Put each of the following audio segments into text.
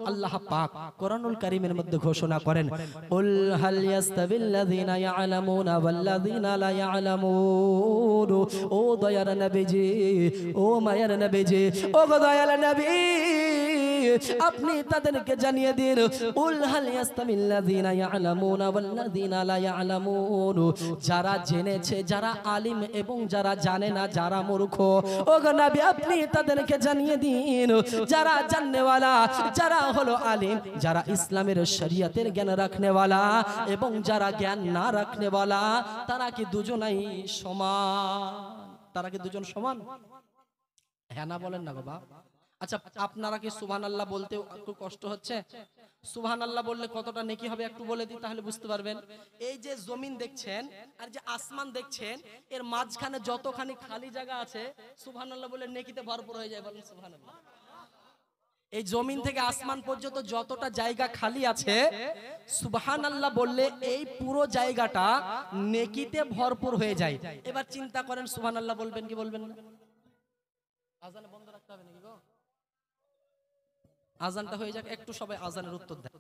আল্লাহ পাক কোরআনুল কারীমের মধ্যে ঘোষণা করেন, কুল হাল ইয়াস্তাবিল্লাযিনা ইয়ালামুনা ওয়াল্লাযিনা লা ইয়ালামুন। ও দয়ার নবীজি, ও মায়ের নবীজি, ও দয়াল নবী, আপনি তাদেরকে জানিয়ে দিন, কুল হাল ইয়াস্তাবিল্লাযিনা ইয়ালামুনা ওয়াল্লাযিনা লা ইয়ালামুন। যারা জেনেছে, যারা আলিম এবং যারা জানে না, যারা মূর্খ, ও গো নবী আপনি তাদেরকে জানিয়ে দিন, যারা জাননেওয়ালা, যারা হলো আলিম, যারা ইসলামের শরীয়তের জ্ঞান রাখনেওয়ালা এবং যারা জ্ঞান না রাখনেওয়ালা, তারা কি দুজনাই সমান? তারা কি দুজন সমান? হ্যাঁ না বলেন না গো বাপ। আচ্ছা, আপনারা কি সুবহানাল্লাহ বলতে একটু কষ্ট হচ্ছে? সুবহানাল্লাহ বললে কতটা নেকি হবে একটু বলে দিই, তাহলে বুঝতে পারবেন। এই যে জমিন দেখছেন আর যে আসমান দেখছেন, এর মাঝখানে যতখানি খালি জায়গা আছে, সুবহানাল্লাহ বলে নেকিতে ভরপুর হয়ে যায়। বলেন সুবহানাল্লাহ। এই জমিন থেকে আসমান পর্যন্ত যতটা জায়গা খালি আছে, সুবহানাল্লাহ বললে এই পুরো জায়গাটা নেকিতে ভরপুর হয়ে যায়। এবার চিন্তা করেন, সুবহানাল্লাহ বলবেন কি বলবেন না? আজান বন্ধ রাখতে হবে নাকি গো? আজানটা হয়ে যাক, একটু সবাই আজানের উত্তর দেন।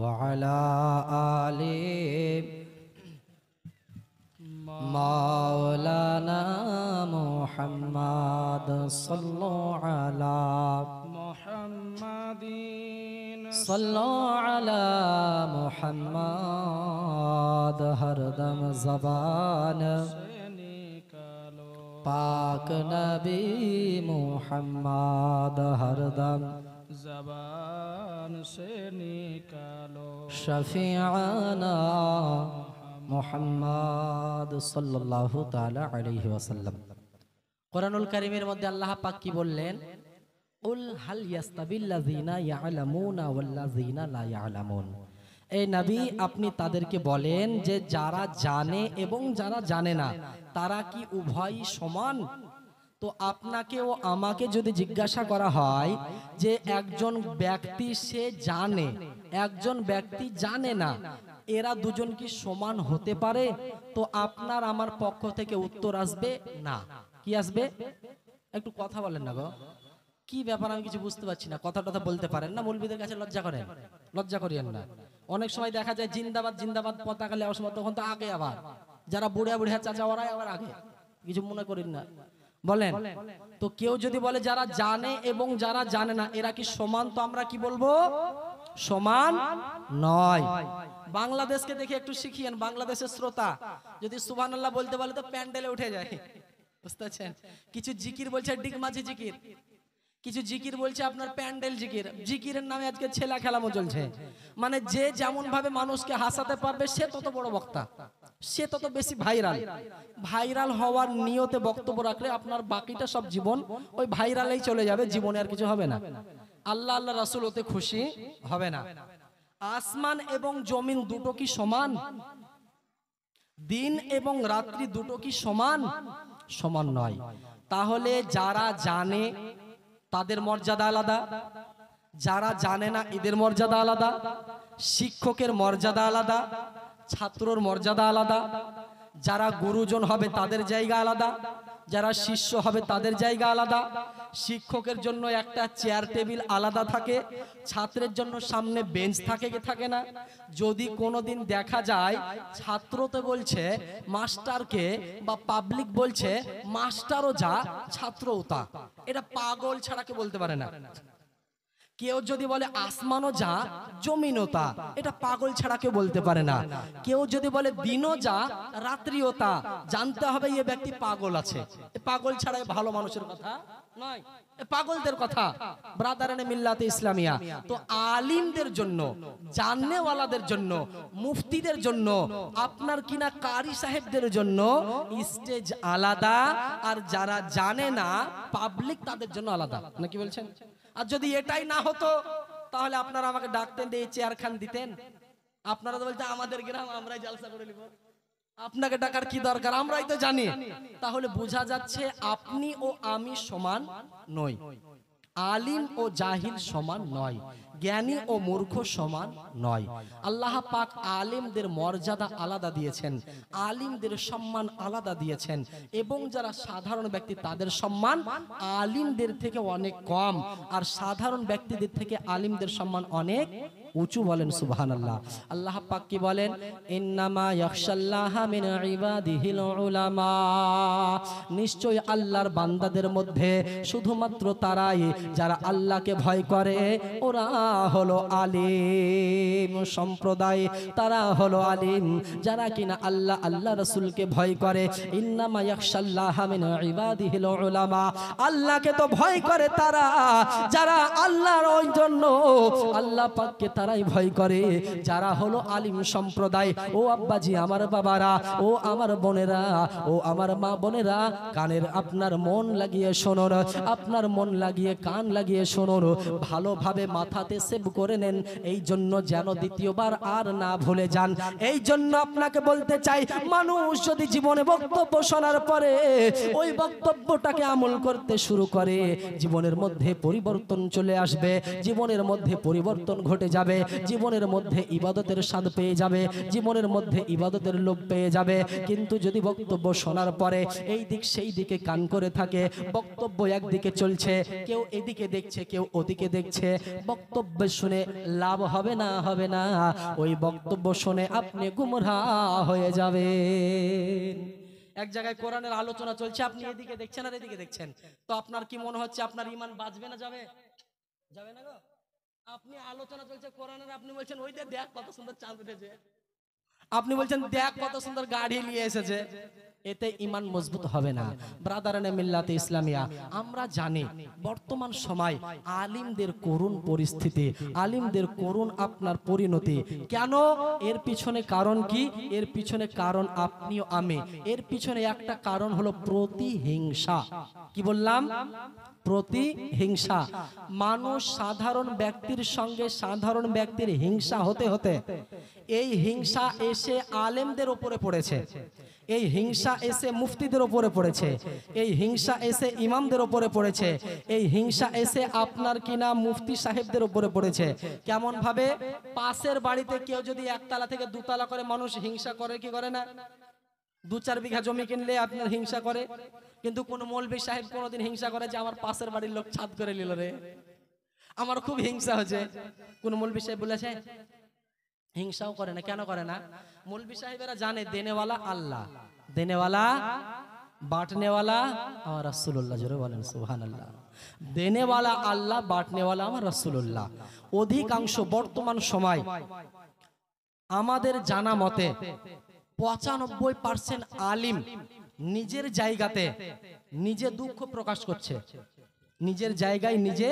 وعلى آل مولانا محمد صلوا على محمد صلوا على محمد हर दम ज़बान पाक नबी मुहम्मद हर दम ज़बान से निकालो शफीआना मुहम्मद सल्लल्लाहु ताला अलैहि वसल्लम। कुरानुल कारीमेर मध्य अल्लाह पाक की बोलें, उल हल यास्ताबिल्लाज़ीना याअलामूना वल्लाज़ीना ला याअलामून। ए नबी আপনি তাদেরকে বলেন যে যারা জানে এবং যারা জানে না, তারা কি উভয়ই সমান? তো আপনাকে ও আমাকে যদি জিজ্ঞাসা করা হয় যে একজন ব্যক্তি সে জানে, একজন ব্যক্তি জানে না, এরা দুজন কি সমান হতে পারে? তো আপনার আমার পক্ষ থেকে উত্তর আসবে না। কি আসবে? একটু কথা বলেন না গো। কি ব্যাপার আমি কিছু বুঝতে পারছি না, কথাটা বলতে পারেন না? মৌলবীদের কাছে লজ্জা করেন? লজ্জা করিয়েন না। অনেক সময় দেখা যায় জিন্দাবাদ জিন্দাবাদ পতাকা লেওয়ার সময় তখন তো আগে, আবার যারা বুড়িয়া বুড়িয়া চাচা ওরাই আবার আগে, কিছু মনে করেন না। বলেন তো, কেউ যদি বলে যারা জানে এবং যারা জানে না এরা কি সমান, তো আমরা কি বলবো? সমান নয়। বাংলাদেশকে দেখে একটু শিখিয়েন, বাংলাদেশের শ্রোতা যদি সুবহানাল্লাহ বলতে বলে তো প্যান্ডেলে উঠে যায়, বুঝতে পারছেন? কিছু জিকির বলছে ডিগমাঝি জিকির, কিছু জিকির বলছে আপনার প্যান্ডেল জিকির। জিকিরের নামে আজকে ছেলা খেলামো চলছে। মানে যে যেমন ভাবে মানুষকে হাসাতে পারবে সে তত বড় বক্তা, সে তত বেশি ভাইরাল। ভাইরাল হওয়ার নিয়তে বক্তব্য রাখলে আপনার বাকিটা সব জীবন ওই ভাইরালেই চলে যাবে, জীবনে আর কিছু হবে না। আল্লাহ আল্লাহ রাসূল ওতে খুশি হবে না। আসমান এবং জমিন দুটো কি সমান? দিন এবং রাত্রি দুটো কি সমান? সমান নয়। তাহলে যারা জানে তাদের মর্যাদা আলাদা, যারা জানে না এদের মর্যাদা আলাদা, শিক্ষকের মর্যাদা আলাদা, ছাত্রর মর্যাদা আলাদা, যারা গুরুজন হবে তাদের জায়গা আলাদা, যারা শিষ্য হবে তাদের জায়গা আলাদা। শিক্ষকের জন্য একটা চেয়ার টেবিল আলাদা থাকে, ছাত্রের জন্য সামনে বেঞ্চ থাকে কি থাকে না? যদি কোনোদিন দেখা যায় ছাত্র তো বলছে মাস্টারকে, বা পাবলিক বলছে মাস্টারও যা ছাত্রও তা, এটা পাগল ছাড়া কে বলতে পারে না। কেউ যদি বলে আসমানও যা জমিনও তা, এটা পাগল ছাড়া কেউ বলতে পারে না। কেউ যদি বলে দিনও যা রাত্রিও তা, জানতে হবে এই ব্যক্তি পাগল আছে। পাগল ছাড়া ভালো মানুষের কথা নয়, পাগলদের কথা। ব্রাদারানে মিল্লাতে ইসলামিয়া তো আলিমদের জন্য, জাননেওয়ালাদের জন্য, মুফতিদের জন্য, আপনার কিনা কারি সাহেবদের জন্য স্টেজ আলাদা, আর যারা জানে না পাবলিক তাদের জন্য আলাদা। নাকি বলছেন? আর যদি এটাই না হতো তাহলে আপনারা আমাকে ডাকতেন, দিয়ে চেয়ার খান দিতেন। আপনারা তো বলতেন আমাদের গ্রাম আমরাই জলসা করে নিব, আপনাকে ডাকার কি দরকার, আমরাই তো জানি। তাহলে বোঝা যাচ্ছে আপনি ও আমি সমান নই, আলিম ও জাহিল সমান নয়। জ্ঞানী ও মূর্খ সমান নয়। আল্লাহ পাক আলিমদের মর্যাদা আলাদা দিয়েছেন, আলিমদের সম্মান আলাদা দিয়েছেন, এবং যারা সাধারণ ব্যক্তি তাদের সম্মান আলিমদের থেকে অনেক কম, আর সাধারণ ব্যক্তিদের থেকে আলিমদের সম্মান অনেক উঁচু। বলেন সুবহানাল্লাহ। আল্লাহ পাক কি বলেন? ইন্নামা ইয়াখশাল্লাহা মিন ইবাদিহিল উলামা, নিশ্চয় আল্লাহর বান্দাদের মধ্যে শুধুমাত্র তারাই যারা আল্লাহকে ভয় করে, ওরা হলো আলিম সম্প্রদায়, তারা হলো আলিম যারা কিনা আল্লাহ আল্লাহ রাসূলকে ভয় করে। ইন্নামা ইয়াখশাল্লাহা মিন ইবাদিহিল উলামা, আল্লাহকে তো ভয় করে তারা যারা আল্লাহর ওই জন্য আল্লাহ পাককে তারাই ভয় করে, যারা হলো আলিম সম্প্রদায়। ও আব্বাজি, আমার বাবারা, ও আমার বোনেরা, ও আমার মা বোনেরা, কানের আপনার মন লাগিয়ে শোনুন, আপনার মন লাগিয়ে কান লাগিয়ে শুনুন, ভালোভাবে মাথাতে সেভ করে নেন, এই জন্য যেন দ্বিতীয়বার আর না ভুলে যান। এই জন্য আপনাকে বলতে চাই, মানুষ যদি জীবনে বক্তব্য শোনার পরে ওই বক্তব্যটাকে আমল করতে শুরু করে, জীবনের মধ্যে পরিবর্তন চলে আসবে, জীবনের মধ্যে পরিবর্তন ঘটে যাবে, জীবনের মধ্যে ইবাদতের স্বাদ পেয়ে যাবে, জীবনের মধ্যে ইবাদতের লোভ পেয়ে যাবে। কিন্তু যদি বক্তব্য শোনার পরে এই দিক সেই দিকে কান করে থাকে, বক্তব্য একদিকে চলছে, কেউ এদিকে দেখছে, কেউ ওদিকে দেখছে, বক্তব্য শুনে লাভ হবে না, হবে না, ওই বক্তব্য শুনে আপনি গুমরাহ হয়ে যাবেন। এক জায়গায় কোরআনের আলোচনা চলছে, আপনি এদিকে দেখছেন আর এদিকে দেখছেন, তো আপনার কি মনে হচ্ছে আপনার ঈমান বাঁচবে না যাবে? যাবে না গো। আপনি আলোচনা চলছে কোরআনের, আপনি বলছেন ওই দেখ কত সুন্দর চাঁদ উঠেছে, আপনি বলছেন দেখ কত সুন্দর গাড়ি নিয়ে এসেছে, এতে ঈমান মজবুত হবে না। ব্রাদারানে মিল্লাতে ইসলামিয়া, আমরা জানি বর্তমান সময় আলিমদের করুণ পরিস্থিতি, আলিমদের করুণ আপনার পরিণতি। কেন? এর পিছনে কারণ কি? এর পিছনে কারণ আপনিও আমি। এর পিছনে একটা কারণ হলো প্রতিহিংসা। কি বললাম? প্রতিহিংসা। মানুষ সাধারণ ব্যক্তির সঙ্গে সাধারণ ব্যক্তির হিংসা হতে হতে এই হিংসা এসে আলেমদের উপরে পড়েছে, এই হিংসা এসে মুফতিদের উপরে পড়েছে, এই হিংসা এসে ইমামদের উপরে পড়েছে, এই হিংসা এসে আপনার কিনা মুফতি সাহেবদের উপরে পড়েছে। কেমন ভাবে? পাশের বাড়িতে কেউ যদি একতলা থেকে দুতলা করে, মানুষ হিংসা করে কি করে না? 2-4 বিঘা জমি কিনলে আপনার হিংসা করে, কিন্তু কোন মৌলভী সাহেব কোনোদিন হিংসা করে যে আমার পাশের বাড়ির লোক ছাদ করে নিল রে, আমার খুব হিংসা হচ্ছে? কোন মৌলভী সাহেব বলেছে? হিংসাও করে না। কেন করে না? মৌলভী সাহেবেরা জানে দেনেওয়ালা আল্লাহ, দেনেওয়ালা বাঁটনেওয়ালা আমার রাসূলুল্লাহ। জোরে বলেন সুবহানাল্লাহ। দেনেওয়ালা আল্লাহ, বাঁটনেওয়ালা আমার রাসূলুল্লাহ। অধিকাংশ বর্তমান সময় আমাদের জানা মতে 95% আলিম নিজের জায়গাতে নিজে দুঃখ প্রকাশ করছে, নিজের জায়গায় নিজে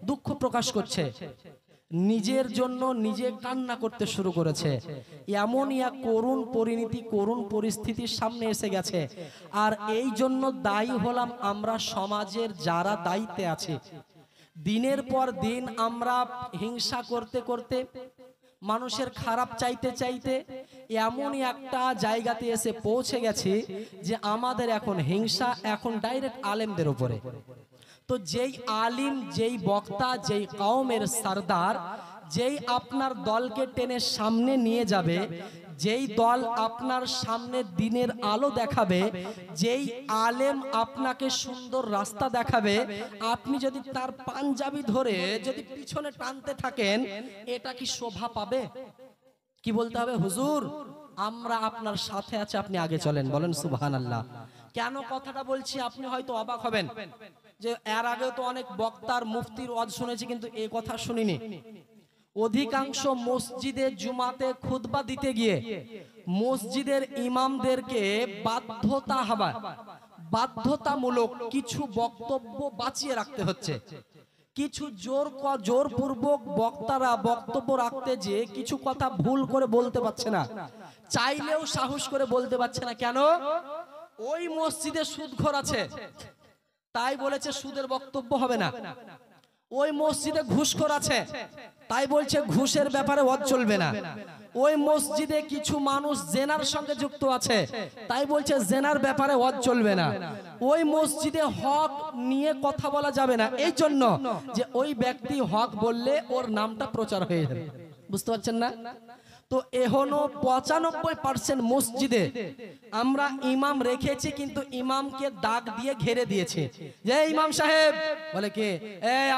দুঃখ প্রকাশ করছে, নিজের জন্য নিজে কান্না করতে শুরু করেছে। এমনই এক করুণ পরিণতি, করুণ পরিস্থিতির সামনে এসে গেছে। আর এই জন্য দায়ী হলাম আমরা, সমাজের যারা দায়িত্বে আছে। দিনের পর দিন আমরা হিংসা করতে করতে, মানুষের খারাপ চাইতে চাইতে এমনই একটা জায়গাতে এসে পৌঁছে গেছি যে আমাদের এখন হিংসা এখন ডাইরেক্ট আলেমদের উপরে। তো যেই আলিম, যেই বক্তা, যেই কওমের সরদার, যেই আপনার দলকে টেনে সামনে নিয়ে যাবে, যেই দল আপনার সামনে দিনের আলো দেখাবে, যেই আলেম আপনাকে সুন্দর রাস্তা দেখাবে, আপনি যদি তার পাঞ্জাবি ধরে যদি পিছনে টানতে থাকেন, এটা কি শোভা পাবে? কি বলতে হবে? হুজুর আমরা আপনার সাথে আছি, আপনি আগে চলেন। বলেন সুবহানাল্লাহ। কেন কথাটা বলছি আপনি হয়তো অবাক হবেন যে এর আগে তো অনেক বক্তার মুফতির ওয়াজ শুনেছি, কিন্তু এই কথা শুনিনি। অধিকাংশ মসজিদে জুমাতে খুতবা দিতে গিয়ে মসজিদের ইমামদেরকে বাধ্যতামূলক কিছু বক্তব্য বাঁচিয়ে রাখতে হচ্ছে। কিছু জোরপূর্বক বক্তারা বক্তব্য রাখতে যে কিছু কথা ভুল করে বলতে পারছে না, চাইলেও সাহস করে বলতে পারছে না। কেন? ওই মসজিদে সুদখোর আছে, তাই বলেছে সুদের বক্তব্য হবে না। ওই মসজিদে ঘুষখোর আছে, তাই বলছে ঘুষের ব্যাপারে ওয়াজ চলবে না। ওই মসজিদে কিছু মানুষ জেনার সঙ্গে যুক্ত আছে, তাই বলছে জেনার ব্যাপারে ওয়াজ চলবে না। ওই মসজিদে হক নিয়ে কথা বলা যাবে না, এই জন্য যে ওই ব্যক্তি হক বললে ওর নামটা প্রচার হয়ে যাবে। বুঝতে পারছেন না? তো এখনো 95% মসজিদে আমরা ইমাম রেখেছি, কিন্তু ইমামকে দাগ দিয়ে ঘেরে দিয়েছে যে ইমাম সাহেব বলে কে,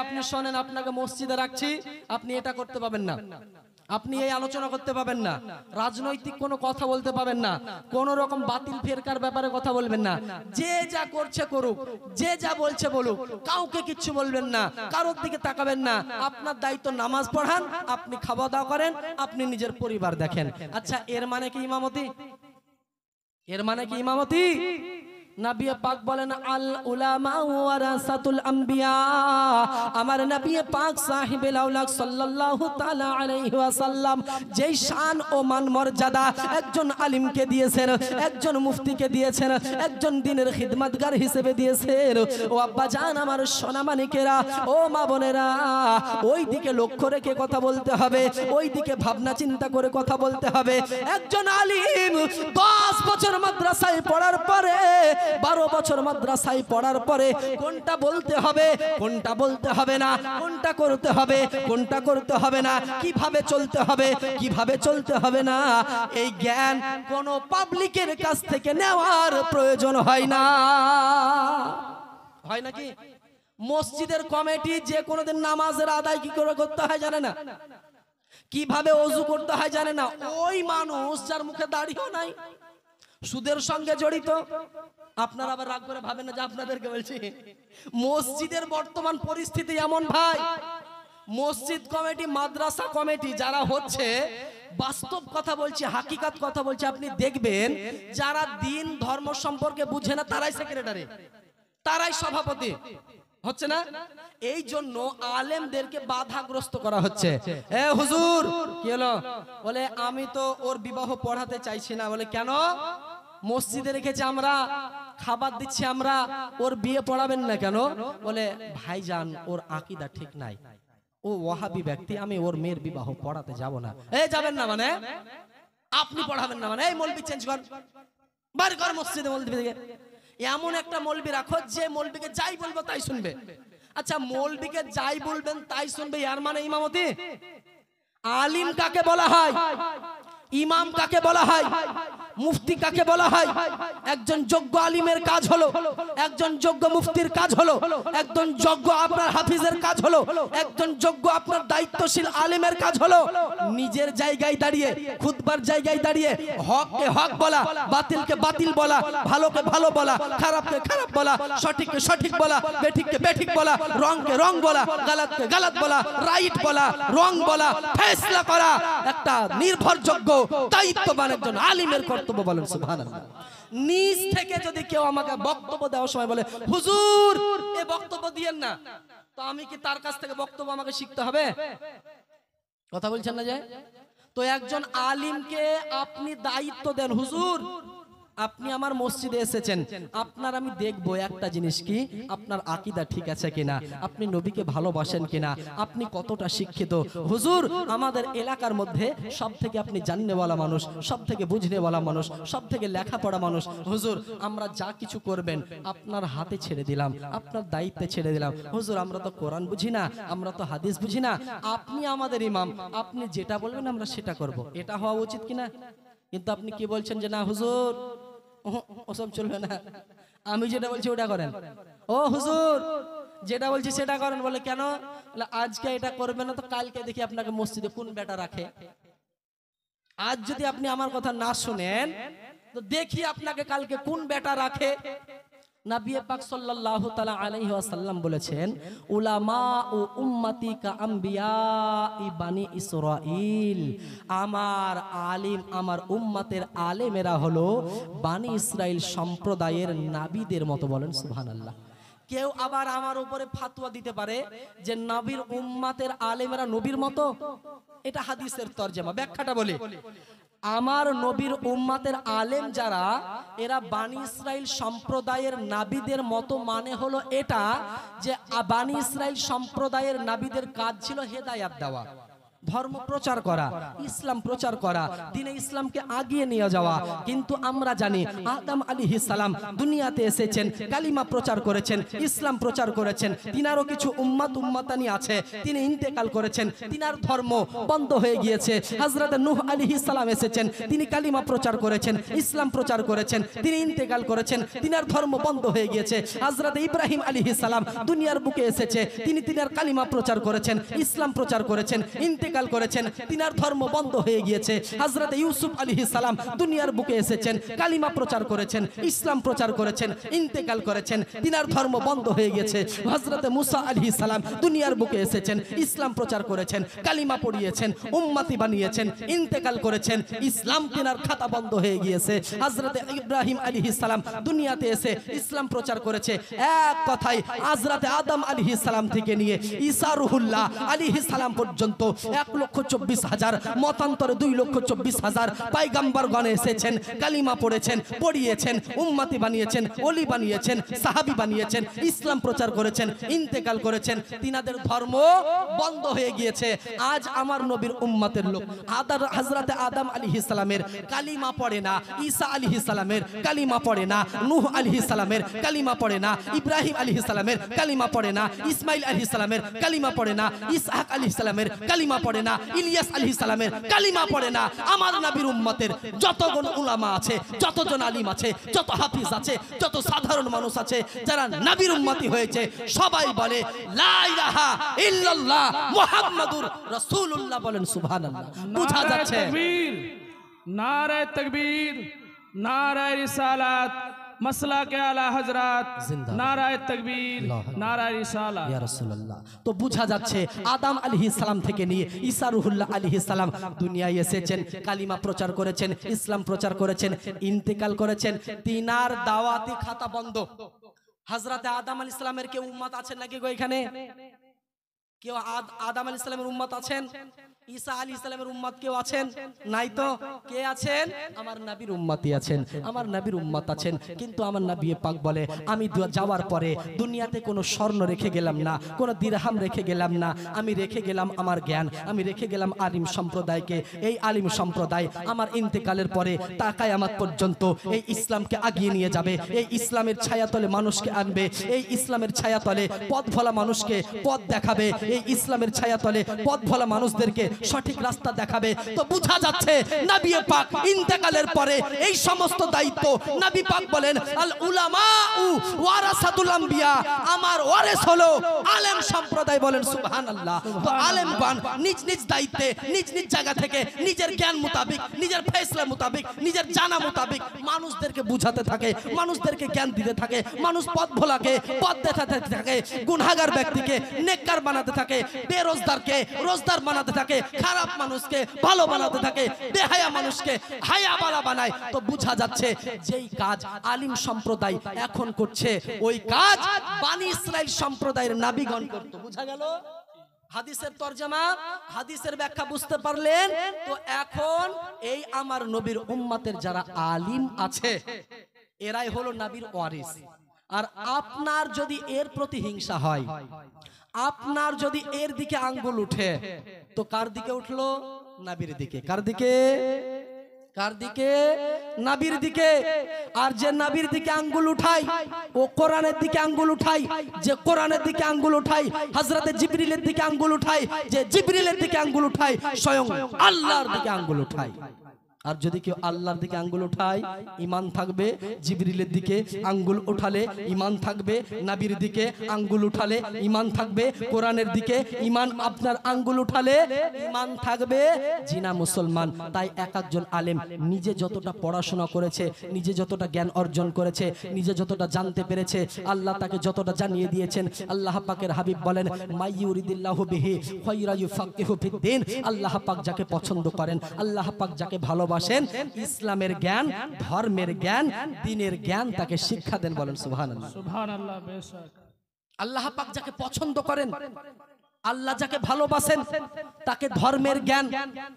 আপনি শোনেন, আপনাকে মসজিদে রাখছি, আপনি এটা করতে পাবেন না, আপনি এই আলোচনা করতে পাবেন না, রাজনৈতিক কোনো কথা বলতে পাবেন না, কোন রকম বাতিল ফেরকার ব্যাপারে কথা বলবেন না, যে যা করছে করুক, যে যা বলছে বলুক, কাউকে কিচ্ছু বলবেন না, কারোর দিকে তাকাবেন না, আপনার দায়িত্ব নামাজ পড়ান, আপনি খাওয়া দাওয়া করেন, আপনি নিজের পরিবার দেখেন। আচ্ছা, এর মানে কি ইমামতি? এর মানে কি ইমামতি? নবী পাক বলেন আল উলামা ওয়ারাসাতুল আম্বিয়া। আমার নবী পাক সাহিবুল আওলাদ সাল্লাল্লাহু তাআলা আলাইহি ওয়াসাল্লাম যেই শান ও মান মর্যাদা একজন আলিমকে দিয়েছেন, একজন মুফতিকে দিয়েছেন, একজন দ্বীনের খিদমতগার হিসেবে দিয়েছেন। ও আব্বা জান, আমার সোনা মানিকেরা, ও মা বোনেরা, ওই দিকে লক্ষ্য রেখে কথা বলতে হবে, ওই দিকে ভাবনা চিন্তা করে কথা বলতে হবে। একজন আলিম 10 বছর মাদ্রাসায় পড়ার পরে, 12 বছর মাদ্রাসায় পড়ার পরে কোনটা বলতে হবে, কোনটা বলতে হবে না, কোনটা করতে হবে, কোনটা করতে হবে না, কিভাবে চলতে হবে, কিভাবে চলতে হবে না, এই জ্ঞান কোন পাবলিকের কাছ থেকে নেওয়ার প্রয়োজন হয় না। হয় নাকি? মসজিদের কমিটি যে কোনোদিন নামাজের আদায় কি করে করতে হয় জানে না, কিভাবে ওযু করতে হয় জানে না। ওই মানুষ যার মুখে দাড়িও নাই, সুদের সঙ্গে জড়িত। আপনারা আবার রাগ করে ভাবেন না যে আপনাদেরকে বলছি। মসজিদের বর্তমান পরিস্থিতি এমন ভাই, মসজিদ কমিটি, মাদ্রাসা কমিটি যারা হচ্ছে, বাস্তব কথা বলছি, হাকিকাত কথা বলছি, আপনি দেখবেন যারা দিন ধর্ম সম্পর্কে বুঝে না তারাই সেক্রেটারি, তারাই সভাপতি, হচ্ছে না? এই জন্য আলেমদেরকে বাধাগ্রস্ত করা হচ্ছে। হুজুর কি হলো? বলে আমি তো ওর বিবাহ পড়াতে চাইছি না। বলে কেন? মসজিদে রেখেছি আমরা, খাবার দিচ্ছি আমরা, ওর বিয়ে পড়াবেন না কেন? বলে ভাইজান ওর আকীদা ঠিক নাই, ও ওয়াহাবি ব্যক্তি, আমি ওর মেয়ের বিবাহ পড়াতে যাব না। যাবেন না মানে? আপনি পড়াবেন না মানে? এই মৌলবি চেঞ্জ কর, বার কর মসজিদে মৌলবি থেকে। এমন একটা মৌলবি রাখো যে মৌলবিকে যাই বলবো তাই শুনবে। আচ্ছা, মৌলবিকে যাই বলবেন তাই শুনবে, এর মানে ইমামতি? আলিম কাকে বলা হয়? ইমাম কাকে বলা হয়? মুফতি কাকে বলা হয়? একজন যোগ্য আলিমের কাজ হলো, একজন যোগ্য মুফতির কাজ হলো, একজন যোগ্য আপনার হাফিজের কাজ হলো, একজন যোগ্য আপনার দায়িত্বশীল আলিমের কাজ হলো নিজের জায়গায় দাঁড়িয়ে, খুতবার জায়গায় দাঁড়িয়ে হককে হক বলা, বাতিলকে বাতিল বলা, ভালোকে ভালো বলা, খারাপকে খারাপ বলা, সঠিককে সঠিক বলা, বেঠিককে বেঠিক বলা, রংকে রং বলা, গালাতকে গালাত বলা, রাইট বলা, রং বলা, ফয়সালা করা একটা নির্ভরযোগ্য দায়িত্ববান একজন আলিমের কর্তব্য। বলেন সুবহানাল্লাহ। নিজ থেকে যদি কেউ আমাকে বক্তব্য দেওয়ার সময় বলে হুজুর এই বক্তব্য দিয়েন না, তো আমি কি তার কাছ থেকে বক্তব্য আমাকে শিখতে হবে? কথা বলছেন না যে? তো একজন আলিমকে আপনি দায়িত্ব দেন, হুজুর আপনি আমার মসজিদে এসেছেন, আপনার আমি দেখব একটা জিনিস কি, আপনার আকীদা ঠিক আছে কিনা, আপনি নবীকে ভালোবাসেন কিনা, আপনি কতটা শিক্ষিত। হুজুর আমাদের এলাকার মধ্যে সব থেকে আপনি জাননেওয়ালা মানুষ, সব থেকে বুঝনেওয়ালা মানুষ, সব থেকে লেখাপড়া মানুষ, হুজুর আমরা যা কিছু করবেন আপনার হাতে ছেড়ে দিলাম, আপনার দায়িত্বে ছেড়ে দিলাম। হুজুর আমরা তো কোরআন বুঝি না, আমরা তো হাদিস বুঝি না, আপনি আমাদের ইমাম, আপনি যেটা বলবেন আমরা সেটা করব। এটা হওয়া উচিত কিনা? কিন্তু আপনি কি বলছেন যে না হুজুর ওসব চলবে না, আমি যেটা বলছি ওটা করেন। ও হুজুর যেটা বলছি সেটা করেন। বলে কেন? বলে আজকে এটা করবে না তো কালকে দেখি আপনাকে মসজিদে কোন বেটা রাখে। আজ যদি আপনি আমার কথা না শুনেন তো দেখি আপনাকে কালকে কোন বেটা রাখে। নবী পাক সাল্লাল্লাহু তাআলা আলাইহি ওয়াসাল্লাম বলেছেন উলামা ও উম্মতি কা আম্বিয়া বানি ইসরাঈল। আমার আলিম, আমার উম্মতের আলেমেরা হলো বানি ইসরাইল সম্প্রদায়ের নবীদের মতো। বলেন সুবহানাল্লাহ। কেউ আবার আমার উপরে ফাতোয়া দিতে পারে যে নবীর উম্মতের আলেমেরা নবীর মতো, এটা হাদিসের তরজমা, ব্যাখ্যাটা বলি। আমার নবীর উম্মতের আলেম যারা, এরা বানি ইসরাইল সম্প্রদায়ের নাবিদের মতো, মানে হলো এটা যে বানি ইসরাইল সম্প্রদায়ের নাবিদের কাজ ছিল হেদায়াত দেওয়া। ধর্ম প্রচার করা, ইসলাম প্রচার করা, দ্বীনে ইসলামকে আগিয়ে নিয়ে যাওয়া। কিন্তু আমরা জানি আদম আলাইহিস সালাম দুনিয়াতে এসেছেন, কালিমা প্রচার করেছেন, ইসলাম প্রচার করেছেন। তিনারও কিছু উম্মতানি আছে, তিনি ইন্তেকাল করেছেন, তিনার ধর্ম বন্ধ হয়ে গিয়েছে। হযরত নূহ আলাইহিস সালাম এসেছেন, তিনি কালিমা প্রচার করেছেন, ইসলাম প্রচার করেছেন, তিনি ইন্তেকাল করেছেন, তিনার ধর্ম বন্ধ হয়ে গিয়েছে। হযরত ইব্রাহিম আলাইহিস সালাম দুনিয়ার বুকে এসেছে, তিনি তিনার কালিমা প্রচার করেছেন, ইসলাম প্রচার করেছেন, ইন্তেকাল করেছেন, তিনার ধর্ম বন্ধ হয়ে গিয়েছে। হযরত ইউসুফ আলাইহিস সালাম দুনিয়ার বুকে এসেছেন, কালিমা প্রচার করেছেন, ইসলাম প্রচার করেছেন, ইন্তেকাল করেছেন, তিনার ধর্ম বন্ধ হয়ে গিয়েছে। হযরত মুসা আলাইহিস সালাম দুনিয়ার বুকে এসেছেন, ইসলাম প্রচার করেছেন, কালিমা পড়িয়েছেন, উম্মতি বানিয়েছেন, ইন্তেকাল করেছেন, ইসলাম তিনার খাতা বন্ধ হয়ে গিয়েছে। হযরত ইব্রাহিম আলাইহিস সালাম দুনিয়াতে এসে ইসলাম প্রচার করেছে। এক কথায় হযরত আদম আলাইহিস সালাম থেকে নিয়ে ঈসা রুহুল্লাহ আলাইহিস সালাম পর্যন্ত 1,24,000, মতান্তরে 2,24,000 পয়গম্বরগণ এসেছেন, কালিমা পড়েছেন, পড়িয়েছেন, উম্মতি বানিয়েছেন, ওলি বানিয়েছেন, সাহাবী বানিয়েছেন, ইসলাম প্রচার করেছেন, ইন্তেকাল করেছেন, তিনাদের ধর্ম বন্ধ হয়ে গিয়েছে। আজ আমার নবীর উম্মতের লোক হযরত আদম আলাইহিস সালামের কালিমা পড়ে না, ঈসা আলাইহিস সালামের কালিমা পড়ে না, নূহ আলাইহিস সালামের কালিমা পড়ে না, ইব্রাহিম আলাইহিস সালামের কালিমা পড়ে না, ইসমাইল আলাইহিস সালামের কালিমা পড়ে না, ইসহাক আলাইহিস সালামের কালিমা পড়ে না, ইলিয়াস আলাইহিস সালামের কালিমা পড়ে না। আমার নবীর উম্মতের যতজন উলামা আছে, যতজন আলিম আছে, যত হাফিজ আছে, যত সাধারণ মানুষ আছে, যারা নবীর উম্মতি হয়েছে, সবাই বলে লা ইলাহা ইল্লাল্লাহ মুহাম্মাদুর রাসূলুল্লাহ। বলেন সুবহানাল্লাহ। বুঝা যাচ্ছে? नारे तकबीर, नारे रिसालत, मसला के आला हजरत, नारा तकबीर, नारा रिसालत, ইয়া রাসূলুল্লাহ। তো বুঝা যাচ্ছে আদম আলাইহিস সালাম থেকে নিয়ে ঈসা রুহুল্লাহ আলাইহিস সালাম দুনিয়ায় এসেছেন, কালিমা প্রচার করেছেন, ইসলাম প্রচার করেছেন, ইন্তেকাল করেছেন, তিনার দাওয়াতি খাতা বন্ধ। হযরত আদম আলাইহিস সালামের কেউ উম্মত আছেন নাকি গো এখানে? কেউ আদম আলাইহিস সালামের উম্মত আছেন? ঈসা আলাইহিস সালামের উম্মত কেউ আছেন? নাই তো। কে আছেন? আমার নবীর উম্মতি আছেন, আমার নবীর উম্মত আছেন। কিন্তু আমার নবী পাক বলে, আমি যাওয়ার পরে দুনিয়াতে কোনো স্বর্ণ রেখে গেলাম না, কোনো দিরহাম রেখে গেলাম না, আমি রেখে গেলাম আমার জ্ঞান, আমি রেখে গেলাম আলিম সম্প্রদায়কে। এই আলিম সম্প্রদায় আমার ইন্তেকালের পরে তা কিয়ামত পর্যন্ত এই ইসলামকে আগিয়ে নিয়ে যাবে, এই ইসলামের ছায়াতলে মানুষকে আনবে, এই ইসলামের ছায়াতলে পথ ভোলা মানুষকে পথ দেখাবে, এই ইসলামের ছায়াতলে পথ ভোলা মানুষদেরকে সঠিক রাস্তা দেখাবে। তো বুঝা যাচ্ছে নবী পাক ইন্তেকালের পরে এই সমস্ত দায়িত্ব নবী পাক বলেন আল উলামাউ ওয়ারাসাতুল আম্বিয়া, আমার ওয়ারিস হলো আলেম সম্প্রদায়। বলেন সুবহানাল্লাহ। তো আলেমগণ নিজ নিজ দায়িত্বে, নিজ নিজ জায়গা থেকে নিজের জ্ঞান মোতাবেক, নিজের ফয়সালা মোতাবেক, নিজের জানা মোতাবেক মানুষদেরকে বুঝাতে থাকে, মানুষদেরকে জ্ঞান দিতে থাকে, মানুষ পথ ভোলাকে পথ দেখাতে থাকে, গুনাহগার ব্যক্তিকে নেককার বানাতে থাকে, বেরোজগারকে রোজগার বানাতে থাকে, খারাপ মানুষকে ভালো বানাতে থাকে, বেহায়া মানুষকে হায়াওয়ালা বানায়। তো বুঝা যাচ্ছে যেই কাজ আলিম সম্প্রদায় এখন করছে, ওই কাজ বনি ইসরাইল সম্প্রদায়ের নবীগণ করত। বুঝা গেল? হাদিসের তরজমা, হাদিসের ব্যাখ্যা বুঝতে পারলেন? তো এখন এই আমার নবীর উম্মতের যারা আলিম আছে, এরাই হলো নবীর ওয়ারিস। আর আপনার যদি এর প্রতি হিংসা হয়, আপনার যদি এর দিকে আঙ্গুল উঠে, তো কার দিকে উঠলো? নবীর দিকে। কার দিকে? কার দিকে? নবীর দিকে। আর যে নবীর দিকে আঙ্গুল উঠাই, ও কোরআনের দিকে আঙ্গুল উঠাই, যে কোরআনের দিকে আঙ্গুল উঠাই, হযরত জিবরিলের দিকে আঙ্গুল উঠাই, যে জিবরিলের দিকে আঙ্গুল উঠাই, স্বয়ং আল্লাহর দিকে আঙ্গুল উঠাই। আর যদি কেউ আল্লাহর দিকে আঙ্গুল উঠায়, ঈমান থাকবে। জিবরিলের দিকে আঙ্গুল উঠালে ঈমান থাকবে, নবীর দিকে আঙ্গুল উঠালে ঈমান থাকবে, কোরআনের দিকে ঈমান আপনার আঙ্গুল উঠালে ঈমান থাকবে। জিনা মুসলমান। তাই এক একজন আলেম নিজে যতটা পড়াশোনা করেছে, নিজে যতটা জ্ঞান অর্জন করেছে, নিজে যতটা জানতে পেরেছে, আল্লাহ তাকে যতটা জানিয়ে দিয়েছেন। আল্লাহ পাকের হাবিব বলেন, মাইয়ুরিদিল্লাহু বিহি খায়রা ইউফাক্কিহু ফিদ্দিন। আল্লাহ পাক যাকে পছন্দ করেন, আল্লাহ পাক যাকে ভালো ইসলামের জ্ঞান, ধর্মের জ্ঞান, দ্বীনের জ্ঞান তাকে শিক্ষা দেন। বলেন সুবহানাল্লাহ। সুবহানাল্লাহ। বেশক আল্লাহ পাক যাকে পছন্দ করেন, আল্লাহ যাকে ভালোবাসেন, তাকে ধর্মের জ্ঞান,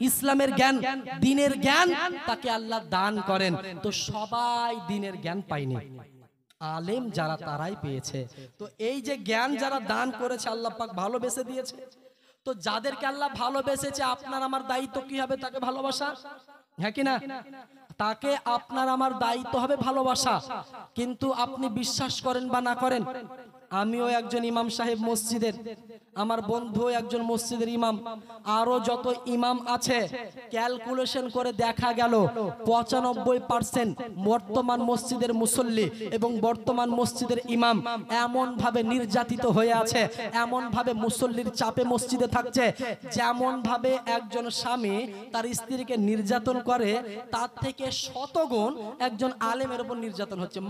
ইসলামের জ্ঞান, দ্বীনের জ্ঞান তাকে আল্লাহ দান করেন। তো সবাই দ্বীনের জ্ঞান পায়নি, আলেম যারা তারাই পেয়েছে। তো এই যে জ্ঞান যারা দান করেছে, আল্লাহ পাক ভালোবেসে দিয়েছে। তো যাদেরকে আল্লাহ ভালোবেসেছে আপনার আমার দায়িত্ব কি হবে তাকে ভালোবাসা, হ্যাঁ কি না? তাকে আপনার আমার দায়িত্ব হবে ভালোবাসা। কিন্তু আপনি বিশ্বাস করেন বা না করেন, আমিও একজন ইমাম সাহেব মসজিদের, আমার বন্ধুও একজন মসজিদের ইমাম, আরো যত ইমাম আছে ক্যালকুলেশন করে দেখা গেল 95% বর্তমান মসজিদের মুসল্লি এবং বর্তমান মসজিদের ইমাম এমন ভাবে নির্যাতিত হয়ে আছে, এমন ভাবে মুসল্লির চাপে মসজিদে থাকছে, যেমন ভাবে একজন স্বামী তার স্ত্রীকে নির্যাতন করে তার থেকে শতগুণ একজন আলেমের উপর নির্যাতন হচ্ছে।